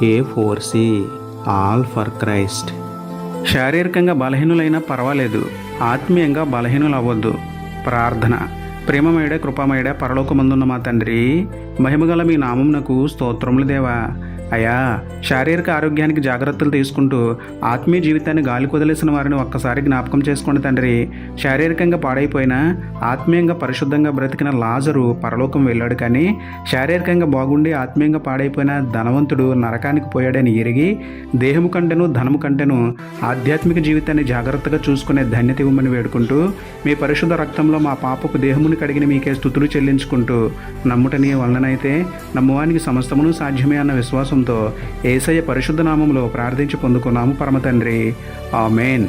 A4C all for Christ. శారీరకంగా బలహీనులైనా పర్వాలేదు, ఆత్మీయంగా బలహీనులు అవ్వద్దు. ప్రార్థన. ప్రేమమయుడ కృపామయుడ పరలోకమందున్న మా తండ్రి, మహిమగల మీ నామమునకు స్తోత్రములు దేవా. అయ్యా, శారీరక ఆరోగ్యానికి జాగ్రత్తలు తీసుకుంటూ ఆత్మీయ జీవితాన్ని గాలి కుదిలేసిన వారిని ఒక్కసారి జ్ఞాపకం చేసుకోండి తండ్రి. శారీరకంగా పాడైపోయినా ఆత్మీయంగా పరిశుద్ధంగా బ్రతికిన లాజరు పరలోకం వెళ్ళాడు, కానీ శారీరకంగా బాగుండి ఆత్మీయంగా పాడైపోయిన ధనవంతుడు నరకానికి పోయాడని ఎరిగి దేహము కంటేను ధనము కంటేను ఆధ్యాత్మిక జీవితాన్ని జాగ్రత్తగా చూసుకునే ధన్యత ఇవ్వమని వేడుకుంటూ, మీ పరిశుద్ధ రక్తంలో మా పాపకు దేహముని కడిగిన మీకే స్తుతులు చెల్లించుకుంటూ, నమ్ముటని వలనైతే నమ్మువానికి సమస్తమును సాధ్యమే అన్న విశ్వాసంతో యేసయ్య పరిశుద్ధ నామములో ప్రార్థించి పొందుకున్నాము పరమ తండ్రి. ఆమేన్.